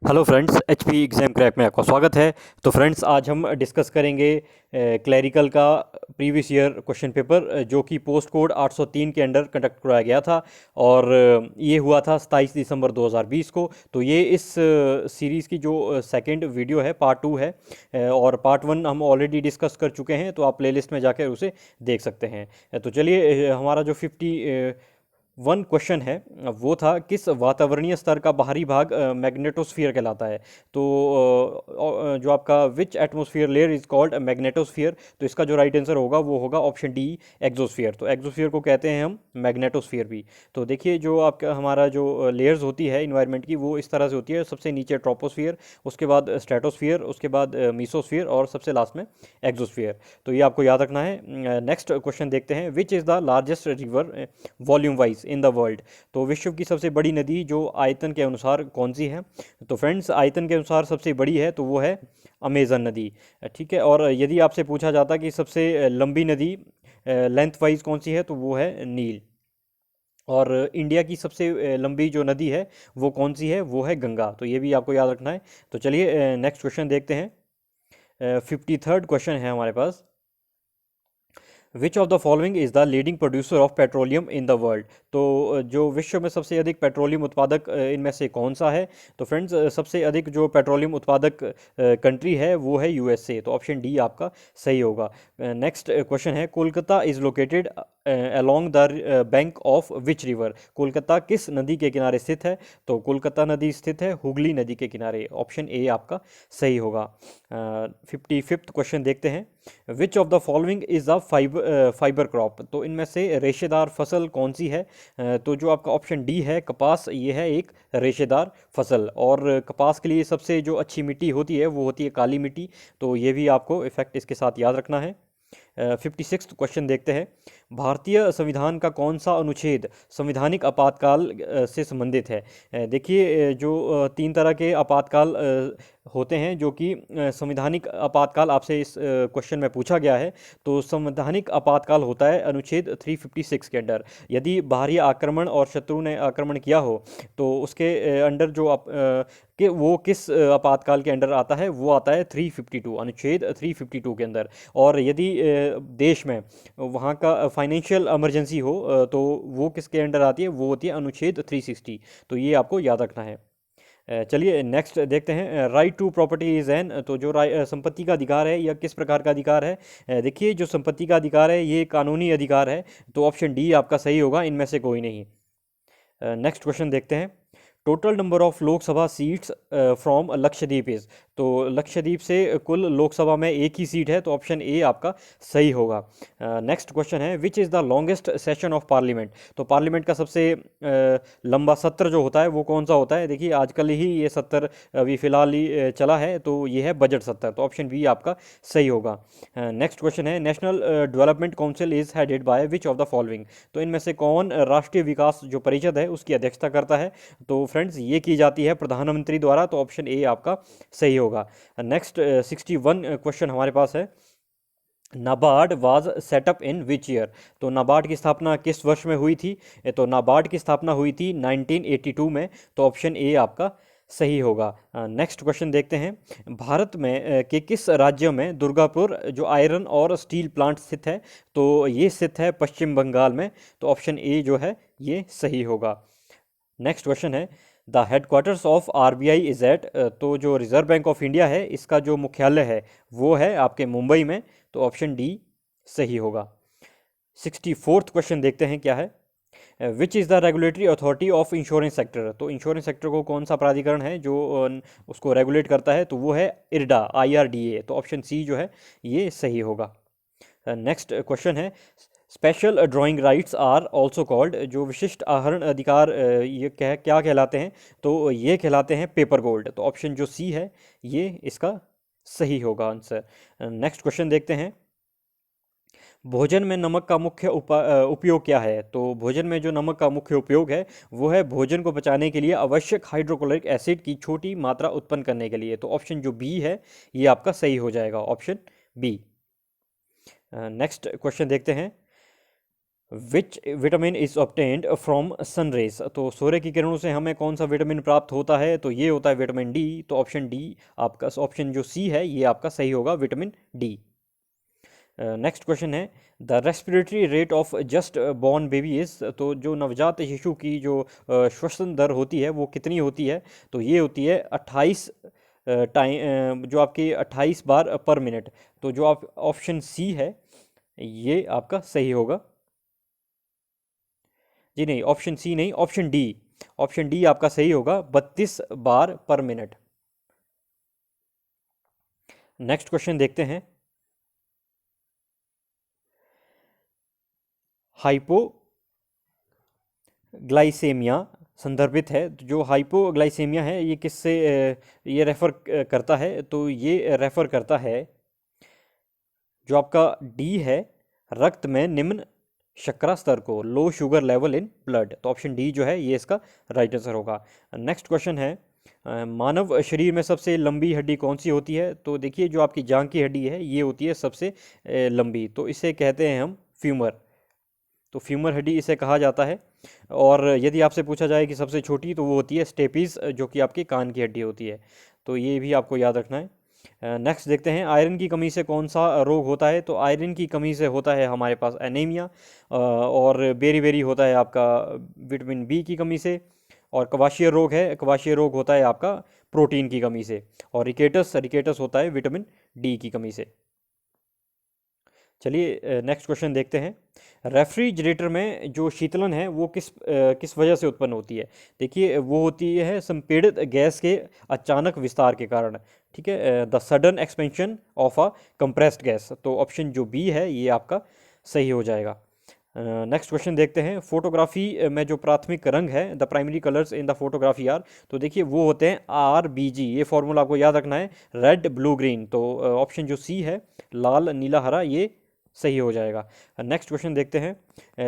Hello friends, HP exam crack में आपका स्वागत है। तो फ्रेंड्स, आज हम डिस्कस करेंगे क्लैरिकल का प्रीवियस ईयर क्वेश्चन पेपर जो कि पोस्ट कोड 803 के अंडर कंडक्ट कराया गया था और ये हुआ था 27 दिसंबर 2020 को। तो ये इस सीरीज़ की जो सेकंड वीडियो है, पार्ट 2 है। और पार्ट 1 हम ऑलरेडी डिस्कस कर चुके हैं, तो आप प्लेलिस्ट में जाकर उसे देख सकते हैं। तो चलिए, हमारा जो 51 क्वेश्चन है वो था, किस वातावरणीय स्तर का बाहरी भाग मैग्नेटोस्फीयर कहलाता है। तो जो आपका which atmosphere layer is called magnetosphere, तो इसका जो राइट आंसर होगा वो होगा ऑप्शन डी, एग्जोस्फीयर। तो एग्जोस्फीयर को कहते हैं हम मैग्नेटोस्फीयर भी। तो देखिए, जो आपका हमारा जो लेयर्स होती है इन्वायरमेंट की, वो इस तरह से होती है। सबसे नीचे ट्रोपोस्फियर, उसके बाद स्ट्रेटोस्फियर, उसके बाद मीसोस्फियर और सबसे लास्ट में एग्जोस्फियर। तो ये आपको याद रखना है। नेक्स्ट क्वेश्चन देखते हैं, which is the largest river volume wise in the world. तो विश्व की सबसे बड़ी नदी जो आयतन के अनुसार कौन सी है। तो फ्रेंड्स, आयतन के अनुसार सबसे बड़ी है तो वो है अमेजन नदी। ठीक है। और यदि आपसे पूछा जाता कि सबसे लंबी नदी लेंथ वाइज कौन सी है, तो वो है नील। और इंडिया की सबसे लंबी जो नदी है वो कौन सी है, वो है गंगा। तो ये भी आपको याद रखना है। तो चलिए, नेक्स्ट क्वेश्चन देखते हैं। 53rd क्वेश्चन है हमारे पास, which of the following is the leading producer of petroleum in the world. तो जो विश्व में सबसे अधिक पेट्रोलियम उत्पादक इनमें से कौन सा है। तो फ्रेंड्स, सबसे अधिक जो पेट्रोलियम उत्पादक कंट्री है वो है यूएसए। तो ऑप्शन डी आपका सही होगा। नेक्स्ट क्वेश्चन है, Kolkata is located along the bank of which river. Kolkata किस नदी के किनारे स्थित है। तो कोलकाता नदी स्थित है हुगली नदी के किनारे। ऑप्शन ए आपका सही होगा। 55th क्वेश्चन देखते हैं, विच of the following is a fibre crop. तो इनमें से रेशेदार फसल कौन सी है। तो जो आपका ऑप्शन डी है, कपास, ये है एक रेशेदार फसल। और कपास के लिए सबसे जो अच्छी मिट्टी होती है वो होती है काली मिट्टी। तो ये भी आपको इफेक्ट इसके साथ याद रखना है। 56th क्वेश्चन देखते हैं, भारतीय संविधान का कौन सा अनुच्छेद संवैधानिक आपातकाल से संबंधित है। देखिए, जो तीन तरह के आपातकाल होते हैं जो कि संवैधानिक आपातकाल आपसे इस क्वेश्चन में पूछा गया है। तो संवैधानिक आपातकाल होता है अनुच्छेद 356 के अंडर। यदि बाहरी आक्रमण और शत्रु ने आक्रमण किया हो तो उसके अंडर जो कि वो किस आपातकाल के अंडर आता है, वो आता है 352, अनुच्छेद 352 के अंदर। और यदि देश में वहाँ का फाइनेंशियल इमरजेंसी हो तो वो किसके अंडर आती है, वो होती है अनुच्छेद 360। तो ये आपको याद रखना है। चलिए, नेक्स्ट देखते हैं, right to property is an. तो जो संपत्ति का अधिकार है, यह किस प्रकार का अधिकार है। देखिए, जो संपत्ति का अधिकार है ये कानूनी अधिकार है। तो ऑप्शन डी आपका सही होगा, इनमें से कोई नहीं। नेक्स्ट क्वेश्चन देखते हैं, total number of Lok Sabha seats from Lakshadweep is. तो लक्षद्वीप से कुल लोकसभा में एक ही सीट है। तो ऑप्शन ए आपका सही होगा। नेक्स्ट क्वेश्चन है, which is the longest session of parliament. तो पार्लियामेंट का सबसे लंबा सत्र जो होता है वो कौन सा होता है। देखिए, आजकल ही ये सत्र अभी फिलहाल ही चला है, तो ये है बजट सत्र। तो ऑप्शन बी आपका सही होगा। नेक्स्ट क्वेश्चन है, national development council is headed by which of the following. तो इनमें से कौन राष्ट्रीय विकास जो परिषद है उसकी अध्यक्षता करता है। तो फ्रेंड्स, ये की जाती है प्रधानमंत्री द्वारा। तो ऑप्शन ए आपका सही होगा। नेक्स्ट 61 क्वेश्चन हमारे पास है, NABARD was setup in which year. तो नाबार्ड की स्थापना किस वर्ष में हुई थी। तो नाबार्ड की स्थापना हुई थी 1982 में। तो ऑप्शन ए आपका सही होगा। नेक्स्ट क्वेश्चन देखते हैं, भारत में के किस राज्य में दुर्गापुर जो आयरन और स्टील प्लांट स्थित है। तो ये स्थित है पश्चिम बंगाल में। तो ऑप्शन ए जो है ये सही होगा। नेक्स्ट क्वेश्चन है, the headquarters of RBI is at. तो जो रिजर्व बैंक ऑफ इंडिया है इसका जो मुख्यालय है वो है आपके मुंबई में। तो ऑप्शन डी सही होगा। 64th क्वेश्चन देखते हैं क्या है, which is the regulatory authority of insurance sector. तो इंश्योरेंस सेक्टर को कौन सा प्राधिकरण है जो उसको रेगुलेट करता है। तो वो है इरडा, IRDA। तो ऑप्शन सी जो है ये सही होगा। नेक्स्ट क्वेश्चन है, special drawing rights are also called. जो विशिष्ट आहरण अधिकार ये क्या कहलाते हैं। तो ये कहलाते हैं पेपर गोल्ड। तो ऑप्शन जो सी है ये इसका सही होगा आंसर। नेक्स्ट क्वेश्चन देखते हैं, भोजन में नमक का मुख्य उपयोग क्या है। तो भोजन में जो नमक का मुख्य उपयोग है वो है भोजन को पचाने के लिए आवश्यक हाइड्रोक्लोरिक एसिड की छोटी मात्रा उत्पन्न करने के लिए। तो ऑप्शन जो बी है ये आपका सही हो जाएगा, ऑप्शन बी। नेक्स्ट क्वेश्चन देखते हैं, which vitamin is obtained from sun rays, तो सूर्य की किरणों से हमें कौन सा विटामिन प्राप्त होता है, तो ये होता है विटामिन डी। तो ऑप्शन डी आपका, ऑप्शन जो सी है ये आपका सही होगा, विटामिन डी। नेक्स्ट क्वेश्चन है, the respiratory rate of just born baby is, तो जो नवजात शिशु की जो श्वसन दर होती है वो कितनी होती है, तो ये होती है 28 टाइम, जो आपकी 28 बार पर मिनट। तो जो आप ऑप्शन सी है ये आपका सही होगा। जी नहीं, ऑप्शन सी नहीं, ऑप्शन डी, ऑप्शन डी आपका सही होगा, 32 बार पर मिनट। नेक्स्ट क्वेश्चन देखते हैं, हाइपोग्लाइसेमिया संदर्भित है, तो जो हाइपोग्लाइसेमिया है ये किससे ये रेफर करता है, तो ये रेफर करता है जो आपका डी है, रक्त में निम्न शर्करा स्तर को, low sugar level in blood. तो ऑप्शन डी जो है ये इसका राइट आंसर होगा। नेक्स्ट क्वेश्चन है, मानव शरीर में सबसे लंबी हड्डी कौन सी होती है, तो देखिए जो आपकी जांघ की हड्डी है ये होती है सबसे लंबी, तो इसे कहते हैं हम फ्यूमर। तो फ्यूमर हड्डी इसे कहा जाता है। और यदि आपसे पूछा जाए कि सबसे छोटी, तो वो होती है स्टेपीज, जो कि आपकी कान की हड्डी होती है। तो ये भी आपको याद रखना है। नेक्स्ट देखते हैं, आयरन की कमी से कौन सा रोग होता है, तो आयरन की कमी से होता है हमारे पास एनीमिया, और बेरी बेरी होता है आपका विटामिन बी की कमी से, और कवाशियर रोग है, कवाशियर रोग होता है आपका प्रोटीन की कमी से, और रिकेटस रिकेटस होता है विटामिन डी की कमी से। चलिए नेक्स्ट क्वेश्चन देखते हैं, रेफ्रिजरेटर में जो शीतलन है वो किस वजह से उत्पन्न होती है, देखिए वो होती है संपीड़ित गैस के अचानक विस्तार के कारण। ठीक है, the sudden expansion of a compressed gas, तो ऑप्शन जो बी है ये आपका सही हो जाएगा। नेक्स्ट क्वेश्चन देखते हैं, फोटोग्राफी में जो प्राथमिक रंग है, the primary colours in the photography are, तो देखिए वो होते हैं RBG, ये फॉर्मूला आपको याद रखना है, रेड ब्लू ग्रीन। तो ऑप्शन जो सी है, लाल नीला हरा, ये सही हो जाएगा। नेक्स्ट क्वेश्चन देखते हैं,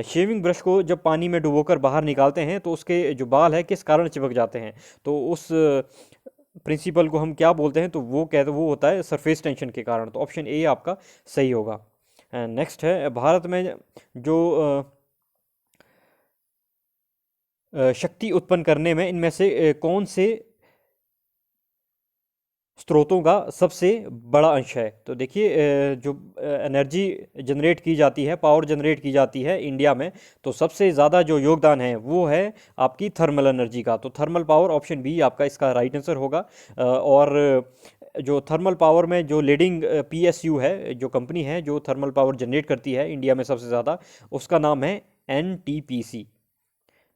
शेविंग ब्रश को जब पानी में डुबोकर बाहर निकालते हैं तो उसके जो बाल है किस कारण चिपक जाते हैं, तो उस प्रिंसिपल को हम क्या बोलते हैं, तो वो कहते वो होता है सरफेस टेंशन के कारण। तो ऑप्शन ए आपका सही होगा। नेक्स्ट है, भारत में जो शक्ति उत्पन्न करने में इनमें से कौन से स्रोतों का सबसे बड़ा अंश है, तो देखिए जो एनर्जी जनरेट की जाती है, पावर जनरेट की जाती है इंडिया में, तो सबसे ज़्यादा जो योगदान है वो है आपकी थर्मल एनर्जी का। तो थर्मल पावर, ऑप्शन बी आपका इसका राइट आंसर होगा। और जो थर्मल पावर में जो लीडिंग PSU है, जो कंपनी है जो थर्मल पावर जनरेट करती है इंडिया में सबसे ज़्यादा, उसका नाम है NTPC,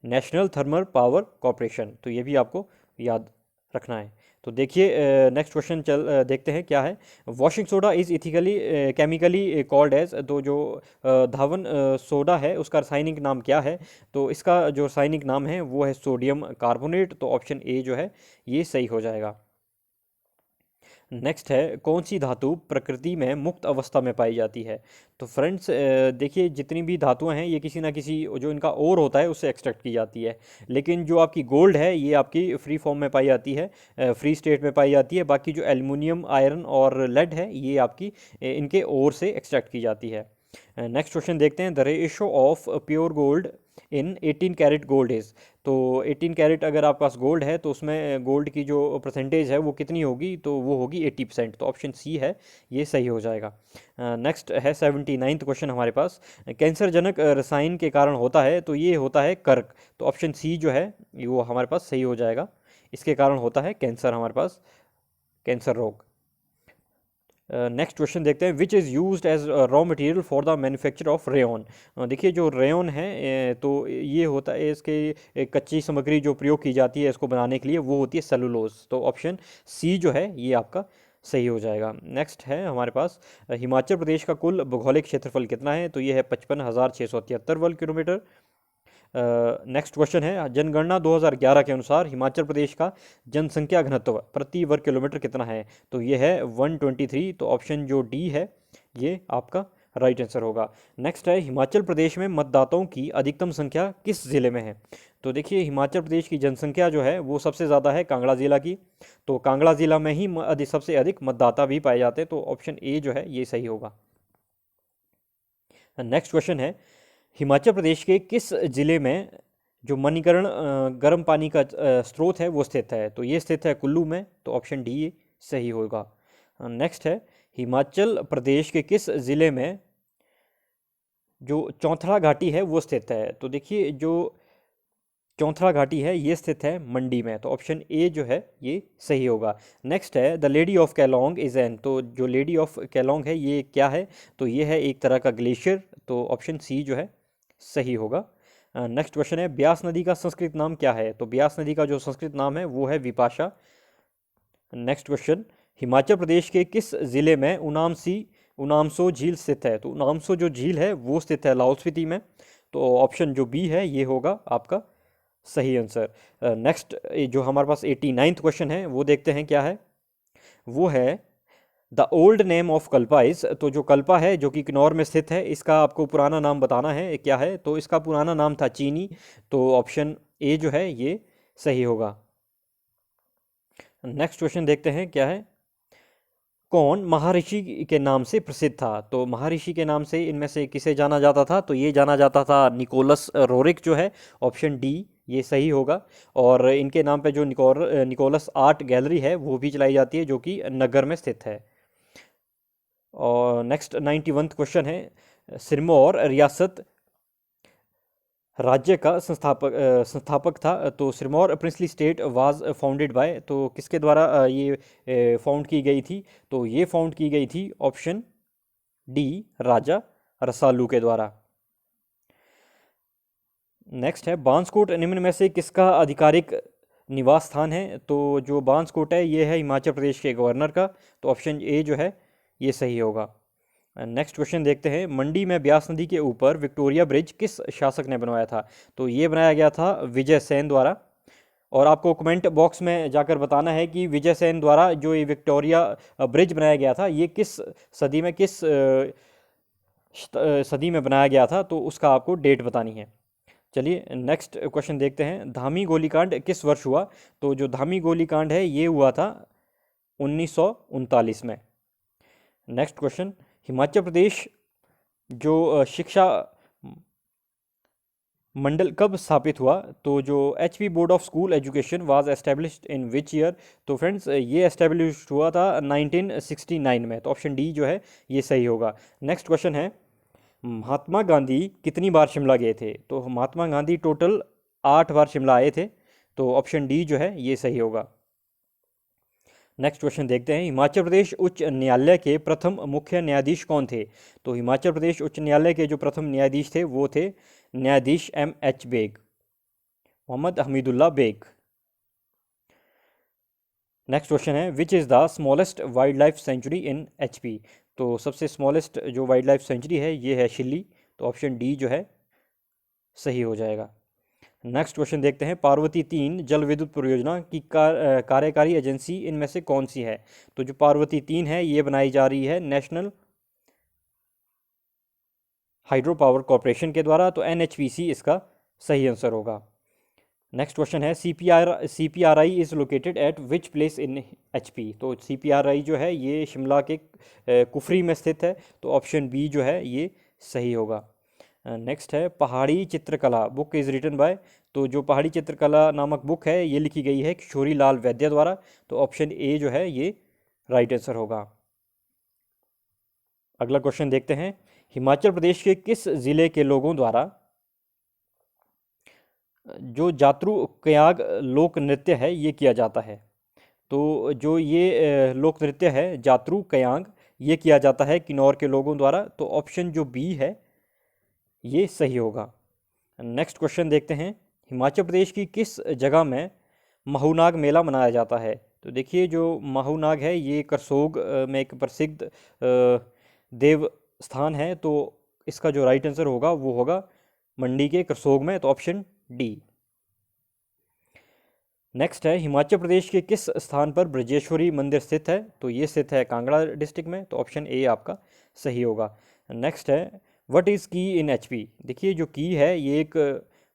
national thermal power corporation. तो ये भी आपको याद रखना है। तो देखिए नेक्स्ट क्वेश्चन देखते हैं क्या है, washing soda is ethically chemically called as, तो जो धावन सोडा है उसका रासायनिक नाम क्या है, तो इसका जो रासायनिक नाम है वो है सोडियम कार्बोनेट। तो ऑप्शन ए जो है ये सही हो जाएगा। नेक्स्ट है, कौन सी धातु प्रकृति में मुक्त अवस्था में पाई जाती है, तो फ्रेंड्स देखिए जितनी भी धातुएं हैं ये किसी ना किसी जो इनका ओर होता है उससे एक्सट्रैक्ट की जाती है, लेकिन जो आपकी गोल्ड है ये आपकी फ्री फॉर्म में पाई जाती है, फ्री स्टेट में पाई जाती है। बाकी जो एल्युमिनियम, आयरन और लेड है ये आपकी इनके ओर से एक्सट्रैक्ट की जाती है। नेक्स्ट क्वेश्चन देखते हैं, the ratio of pure gold in 18 carat gold is, तो 18 कैरेट अगर आपके पास गोल्ड है तो उसमें गोल्ड की जो परसेंटेज है वो कितनी होगी, तो वो होगी 80%। तो ऑप्शन सी है ये सही हो जाएगा। नेक्स्ट है 79th क्वेश्चन हमारे पास, कैंसर जनक रसायन के कारण होता है, तो ये होता है कर्क। तो ऑप्शन सी जो है वो हमारे पास सही हो जाएगा, इसके कारण होता है कैंसर, हमारे पास कैंसर रोग। नेक्स्ट क्वेश्चन देखते हैं, which is used as raw material for the manufacture of rayon, देखिए जो रेयन है तो ये होता है इसके कच्ची सामग्री जो प्रयोग की जाती है इसको बनाने के लिए वो होती है सेलुलोज। तो ऑप्शन सी जो है ये आपका सही हो जाएगा। नेक्स्ट है हमारे पास, हिमाचल प्रदेश का कुल भौगोलिक क्षेत्रफल कितना है, तो ये है 55,673 वर्ग किलोमीटर। नेक्स्ट क्वेश्चन है, जनगणना 2011 के अनुसार हिमाचल प्रदेश का जनसंख्या घनत्व प्रति वर्ग किलोमीटर कितना है, तो ये है 123। तो ऑप्शन जो डी है ये आपका राइट आंसर होगा। नेक्स्ट है, हिमाचल प्रदेश में मतदाताओं की अधिकतम संख्या किस ज़िले में है, तो देखिए हिमाचल प्रदेश की जनसंख्या जो है वो सबसे ज़्यादा है कांगड़ा ज़िला की, तो कांगड़ा ज़िला में ही सबसे अधिक मतदाता भी पाए जाते हैं। तो ऑप्शन ए जो है ये सही होगा। नेक्स्ट क्वेश्चन है, हिमाचल प्रदेश के किस ज़िले में जो मणिकर्ण गर्म पानी का स्रोत है वो स्थित है? तो ये स्थित है कुल्लू में, तो ऑप्शन डी सही होगा। नेक्स्ट है, हिमाचल प्रदेश के किस ज़िले में जो चौथरा घाटी है वो स्थित है? तो देखिए जो चौथरा घाटी है ये स्थित है मंडी में, तो ऑप्शन ए जो है ये सही होगा। नेक्स्ट है, the lady of Keylong is an, तो जो लेडी ऑफ कैलोंग है ये क्या है? तो ये है एक तरह का ग्लेशियर, तो ऑप्शन सी जो है सही होगा। नेक्स्ट क्वेश्चन है, ब्यास नदी का संस्कृत नाम क्या है? तो ब्यास नदी का जो संस्कृत नाम है वो है विपाशा। नेक्स्ट क्वेश्चन, हिमाचल प्रदेश के किस ज़िले में उनामसो झील स्थित है? तो उनामसो जो झील है वो स्थित है लाहौल स्पीति में, तो ऑप्शन जो बी है ये होगा आपका सही आंसर। नेक्स्ट जो हमारे पास 89th क्वेश्चन है वो देखते हैं क्या है। वो है the old name of Kalpa is, तो जो कल्पा है जो कि किन्नौर में स्थित है इसका आपको पुराना नाम बताना है क्या है? तो इसका पुराना नाम था चीनी, तो ऑप्शन ए जो है ये सही होगा। नेक्स्ट क्वेश्चन देखते हैं क्या है। कौन महर्षि के नाम से प्रसिद्ध था? तो महर्षि के नाम से इनमें से किसे जाना जाता था? तो ये जाना जाता था निकोलस रोरिक जो है, ऑप्शन डी ये सही होगा। और इनके नाम पे जो निकोलस आर्ट गैलरी है वो भी चलाई जाती है जो कि नगर में स्थित है। और नेक्स्ट 91 क्वेश्चन है, सिरमौर रियासत राज्य का संस्थापक था, तो Sirmaur princely state was founded by, तो किसके द्वारा ये फाउंड की गई थी? तो ये फाउंड की गई थी ऑप्शन डी राजा रसालू के द्वारा। नेक्स्ट है, बांसकोट निम्न में से किसका आधिकारिक निवास स्थान है? तो जो बांसकोट है ये है हिमाचल प्रदेश के गवर्नर का, तो ऑप्शन ए जो है ये सही होगा। नेक्स्ट क्वेश्चन देखते हैं, मंडी में ब्यास नदी के ऊपर विक्टोरिया ब्रिज किस शासक ने बनवाया था? तो ये बनाया गया था विजय सेन द्वारा। और आपको कमेंट बॉक्स में जाकर बताना है कि विजय सेन द्वारा जो ये विक्टोरिया ब्रिज बनाया गया था ये किस सदी में सदी में बनाया गया था, तो उसका आपको डेट बतानी है। चलिए नेक्स्ट क्वेश्चन देखते हैं, धामी गोलीकांड किस वर्ष हुआ? तो जो धामी गोलीकांड है ये हुआ था 1939 में। नेक्स्ट क्वेश्चन, हिमाचल प्रदेश जो शिक्षा मंडल कब स्थापित हुआ? तो जो HP board of school education was established in which year? तो फ्रेंड्स ये एस्टेब्लिश हुआ था 1969 में, तो ऑप्शन डी जो है ये सही होगा। नेक्स्ट क्वेश्चन है, महात्मा गांधी कितनी बार शिमला गए थे? तो महात्मा गांधी टोटल 8 बार शिमला आए थे, तो ऑप्शन डी जो है ये सही होगा। नेक्स्ट क्वेश्चन देखते हैं, हिमाचल प्रदेश उच्च न्यायालय के प्रथम मुख्य न्यायाधीश कौन थे? तो हिमाचल प्रदेश उच्च न्यायालय के जो प्रथम न्यायाधीश थे वो थे न्यायाधीश MH बेग, मोहम्मद हमीदुल्ला बेग। नेक्स्ट क्वेश्चन है, which is the smallest wild life sanctuary in HP? तो सबसे स्मॉलेस्ट जो वाइल्ड लाइफ सेंचुरी है ये है शिल्ली, तो ऑप्शन डी जो है सही हो जाएगा। नेक्स्ट क्वेश्चन देखते हैं, पार्वती 3 जल विद्युत परियोजना की कार्यकारी एजेंसी इनमें से कौन सी है? तो जो पार्वती 3 है ये बनाई जा रही है नेशनल हाइड्रो पावर कॉरपोरेशन के द्वारा, तो NHPC इसका सही आंसर होगा। नेक्स्ट क्वेश्चन है, CPRI is located at which place in HP? तो CPRI जो है ये शिमला के कुफरी में स्थित है, तो ऑप्शन बी जो है ये सही होगा। नेक्स्ट है, पहाड़ी चित्रकला बुक इज़ रिटन बाय, तो जो पहाड़ी चित्रकला नामक बुक है ये लिखी गई है किशोरी लाल वैद्य द्वारा, तो ऑप्शन ए जो है ये राइट आंसर होगा। अगला क्वेश्चन देखते हैं, हिमाचल प्रदेश के किस ज़िले के लोगों द्वारा जो जातरू कयाग लोक नृत्य है ये किया जाता है? तो जो ये लोक नृत्य है जातरू कयांग ये किया जाता है किन्नौर के लोगों द्वारा, तो ऑप्शन जो बी है ये सही होगा। नेक्स्ट क्वेश्चन देखते हैं, हिमाचल प्रदेश की किस जगह में महूनाग मेला मनाया जाता है? तो देखिए जो महूनाग है ये करसोग में एक प्रसिद्ध देव स्थान है, तो इसका जो राइट आंसर होगा वो होगा मंडी के करसोग में, तो ऑप्शन डी। नेक्स्ट है, हिमाचल प्रदेश के किस स्थान पर ब्रजेश्वरी मंदिर स्थित है? तो ये स्थित है कांगड़ा डिस्ट्रिक्ट में, तो ऑप्शन ए आपका सही होगा। नेक्स्ट है, व्हाट इज़ की इन HP? देखिए जो की है ये एक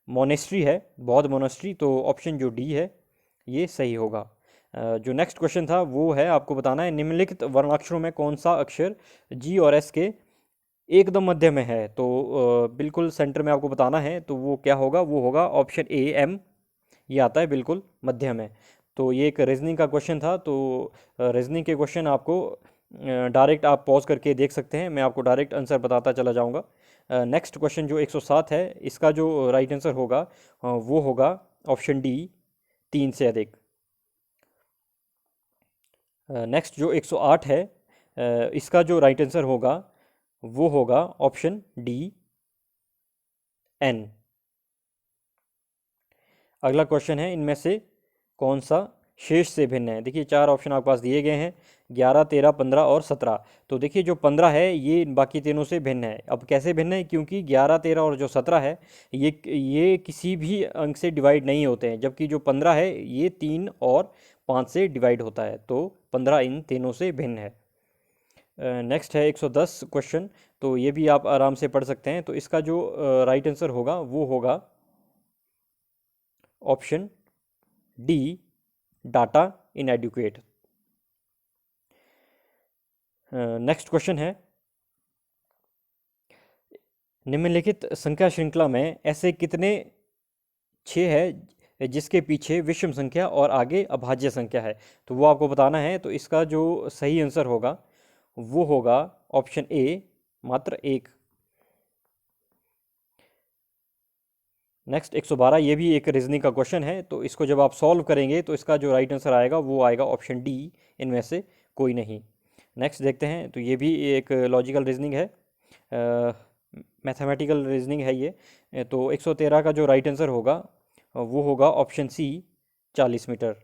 मोनेस्ट्री है, बौद्ध मोनेस्ट्री, तो ऑप्शन जो डी है ये सही होगा। जो नेक्स्ट क्वेश्चन था वो है आपको बताना है, निम्नलिखित वर्णाक्षरों में कौन सा अक्षर G और S के एकदम मध्य में है, तो बिल्कुल सेंटर में आपको बताना है, तो वो क्या होगा, वो होगा ऑप्शन ए एम, ये आता है बिल्कुल मध्य में। तो ये एक रीजनिंग का क्वेश्चन था। तो रीजनिंग के क्वेश्चन आपको डायरेक्ट आप पॉज करके देख सकते हैं, मैं आपको डायरेक्ट आंसर बताता चला जाऊंगा। नेक्स्ट क्वेश्चन जो 107 है, इसका जो राइट आंसर होगा वो होगा ऑप्शन डी, 3 से अधिक। नेक्स्ट जो 108 है, इसका जो राइट आंसर होगा वो होगा ऑप्शन डी, एन। अगला क्वेश्चन है, इनमें से कौन सा शेष से भिन्न है। देखिए 4 ऑप्शन आपके पास दिए गए हैं, 11, 13, 15 और 17। तो देखिए जो 15 है ये बाकी तीनों से भिन्न है। अब कैसे भिन्न है, क्योंकि 11, 13 और जो 17 है ये किसी भी अंक से डिवाइड नहीं होते हैं, जबकि जो 15 है ये 3 और 5 से डिवाइड होता है। तो 15 इन तीनों से भिन्न है। नेक्स्ट है 110 क्वेश्चन, तो ये भी आप आराम से पढ़ सकते हैं। तो इसका जो राइट आंसर होगा वो होगा option D, data inadequate. Next question है, निम्नलिखित संख्या श्रृंखला में ऐसे कितने 6 है जिसके पीछे विषम संख्या और आगे अभाज्य संख्या है। तो वो आपको बताना है। तो इसका जो सही आंसर होगा वो होगा ऑप्शन ए, मात्र 1। नेक्स्ट 112, ये भी एक रीजनिंग का क्वेश्चन है। तो इसको जब आप सॉल्व करेंगे तो इसका जो राइट आंसर आएगा वो आएगा ऑप्शन डी, इनमें से कोई नहीं। नेक्स्ट देखते हैं, तो ये भी एक लॉजिकल रीजनिंग है, मैथमेटिकल रीजनिंग है ये। तो 113 का जो राइट आंसर होगा वो होगा ऑप्शन सी, 40 मीटर।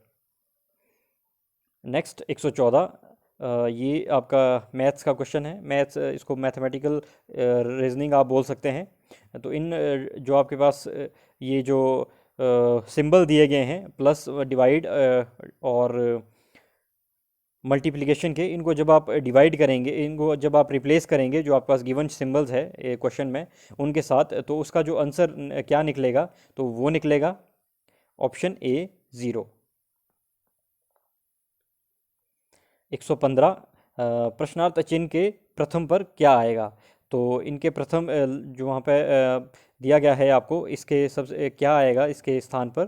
नेक्स्ट 114, ये आपका मैथ्स का क्वेश्चन है। मैथ्स, इसको मैथमेटिकल रीजनिंग आप बोल सकते हैं। तो इन जो आपके पास ये जो सिंबल दिए गए हैं, प्लस, डिवाइड और मल्टीप्लिकेशन के, इनको जब आप डिवाइड करेंगे, इनको जब आप रिप्लेस करेंगे जो आपके पास गिवन सिंबल्स है क्वेश्चन में उनके साथ, तो उसका जो आंसर क्या निकलेगा, तो वो निकलेगा ऑप्शन ए, 0। 115, प्रश्नार्थ चिन्ह के प्रथम पर क्या आएगा। तो इनके प्रथम जो वहाँ पे दिया गया है आपको, इसके सबसे क्या आएगा, इसके स्थान पर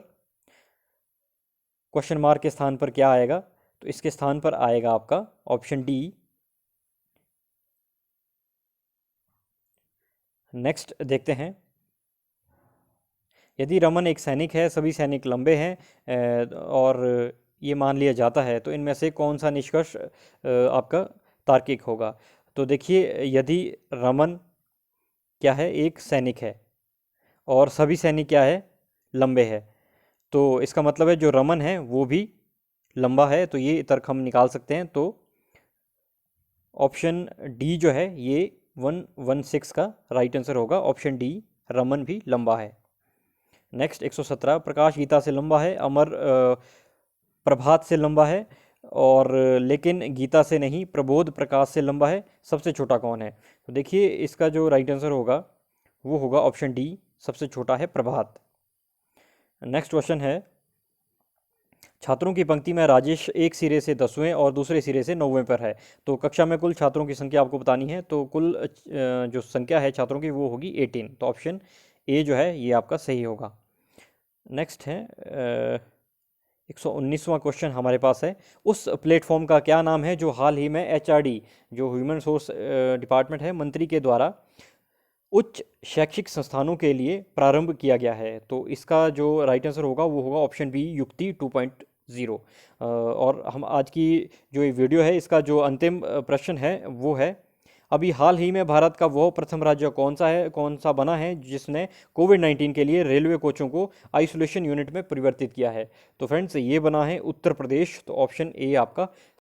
क्वेश्चन मार्क के स्थान पर क्या आएगा, तो इसके स्थान पर आएगा आपका ऑप्शन डी। नेक्स्ट देखते हैं, यदि रमन एक सैनिक है, सभी सैनिक लंबे हैं, और ये मान लिया जाता है, तो इनमें से कौन सा निष्कर्ष आपका तार्किक होगा। तो देखिए यदि रमन क्या है, एक सैनिक है, और सभी सैनिक क्या है, लंबे हैं, तो इसका मतलब है जो रमन है वो भी लंबा है। तो ये तर्क हम निकाल सकते हैं। तो ऑप्शन डी जो है ये 116 का राइट आंसर होगा, ऑप्शन डी, रमन भी लंबा है। नेक्स्ट 117, प्रकाश गीता से लंबा है, अमर प्रभात से लंबा है, और लेकिन गीता से नहीं, प्रबोध प्रकाश से लंबा है, सबसे छोटा कौन है। तो देखिए इसका जो राइट आंसर होगा वो होगा ऑप्शन डी, सबसे छोटा है प्रभात। नेक्स्ट क्वेश्चन है, छात्रों की पंक्ति में राजेश एक सिरे से 10वें और दूसरे सिरे से 9वें पर है। तो कक्षा में कुल छात्रों की संख्या आपको बतानी है। तो कुल जो संख्या है छात्रों की वो होगी 18। तो ऑप्शन ए जो है ये आपका सही होगा। नेक्स्ट है 119वां क्वेश्चन हमारे पास है, उस प्लेटफॉर्म का क्या नाम है जो हाल ही में एचआरडी, जो ह्यूमन रिसोर्स डिपार्टमेंट है, मंत्री के द्वारा उच्च शैक्षिक संस्थानों के लिए प्रारंभ किया गया है। तो इसका जो राइट आंसर होगा वो होगा ऑप्शन बी, युक्ति 2.0। और हम आज की जो ये वीडियो है इसका जो अंतिम प्रश्न है वो है, अभी हाल ही में भारत का वो प्रथम राज्य कौन सा बना है जिसने कोविड-19 के लिए रेलवे कोचों को आइसोलेशन यूनिट में परिवर्तित किया है। तो फ्रेंड्स ये बना है उत्तर प्रदेश। तो ऑप्शन ए आपका